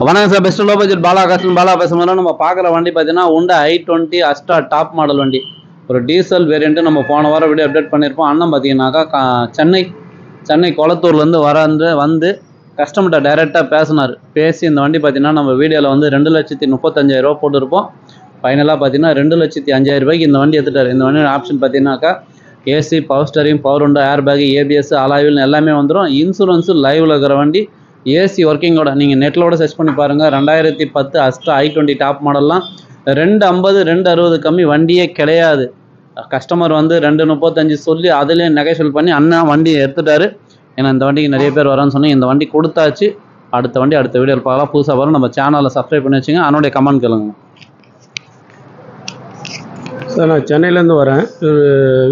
வணக்கம் sir, best low budget Bala பேசும்போது நம்ம பார்க்குற வண்டி பார்த்தீங்கன்னா உண்டா i20 அஸ்ட்ரா டாப் மாடல் வண்டி. ஒரு டீசல் வேரியண்ட்டு. நம்ம போன வாரம் வீடியோ அப்டேட் பண்ணியிருப்போம். அண்ணன் பார்த்தீங்கன்னாக்கா சென்னை கொளத்தூர்லேருந்து வந்து கஸ்டமர்கிட்ட டைரெக்டாக பேசி இந்த வண்டி பார்த்தீங்கன்னா நம்ம வீடியோவில் வந்து 2,35,000 போட்டிருப்போம். ஃபைனலாக பார்த்தீங்கன்னா 2,05,000 இந்த வண்டி எடுத்துட்டார். இந்த வண்டியோட ஆப்ஷன் பார்த்தீங்கன்னாக்கா AC, power steering, power window, air bag, ABS, alloy wheel எல்லாமே வந்துடும். இன்சூரன்ஸு லைவில் இருக்கிற வண்டி. ஏசி ஒர்க்கிங்கோட நீங்கள் நெட்டிலோட சர்ச் பண்ணி பாருங்கள். 2010 அஸ்ட்ரா i20 டாப் மாடல்லாம் 250 260 கம்மி வண்டியே கிடையாது. கஸ்டமர் வந்து 235 சொல்லி அதுலேயே நெகோஷியேட் பண்ணி அண்ணன் வண்டி எடுத்துட்டாரு. ஏன்னா இந்த வண்டிக்கு நிறைய பேர் வரான்னு சொன்னி இந்த வண்டி கொடுத்தாச்சு. அடுத்த வீடியோவில் பார்க்கலாம். புதுசாக வரும். நம்ம சேனலை சப்ஸ்கிரைப் பண்ணி வச்சுங்க. அவனுடைய கமெண்ட் கேளுங்க சார். நான் சென்னையிலேருந்து வரேன்.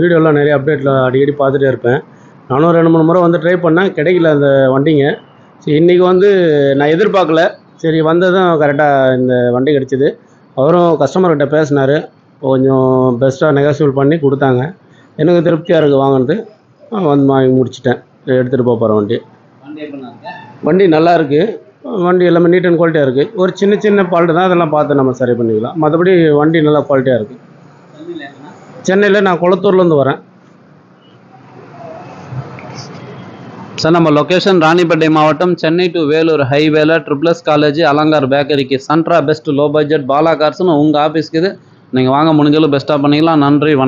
வீடியோலாம் நிறைய அப்டேட்டில் அடிக்கடி பார்த்துட்டே இருப்பேன். நானும் 2-3 முறை வந்து ட்ரை பண்ணேன், கிடைக்கல அந்த வண்டிங்க. சரி, இன்றைக்கி வந்து நான் எதிர்பார்க்கல. சரி, வந்ததும் கரெக்டாக இந்த வண்டி கிடச்சிது. அவரும் கஸ்டமர்கிட்ட பேசினார், கொஞ்சம் பெஸ்ட்டாக நெகோசியபிள் பண்ணி கொடுத்தாங்க. எனக்கு திருப்தியாக இருக்குது வாங்கினது. வந்து வாங்கி முடிச்சிட்டேன். எடுத்துகிட்டு போகிறேன். வண்டி நல்லா இருக்குது. வண்டி எல்லாமே நீட் அண்ட் குவாலிட்டியாக இருக்குது. ஒரு சின்ன ஃபால்ட்டு தான், அதெல்லாம் பார்த்து நம்ம சரி பண்ணிக்கலாம். மற்றபடி வண்டி நல்லா குவாலிட்டியாக இருக்குது. சென்னையில் நான் கொளத்தூர்லேருந்து வரேன் சார். நம்ம லொக்கேஷன் ராணிப்பேட்டை மாவட்டம், சென்னை டு வேலூர் ஹைவேல ட்ரிபிள்எஸ் காலேஜ், அலங்கார் பேக்கரிக்கு சென்ட்ரா பெஸ்ட் லோ பட்ஜெட் பாலா கார்ஸ்னு உங்கள் ஆஃபீஸ்க்கு இது. நீங்கள் வாங்க, முடிஞ்சாலும் பெஸ்ட்டாக பண்ணிக்கலாம். நன்றி, வணக்கம்.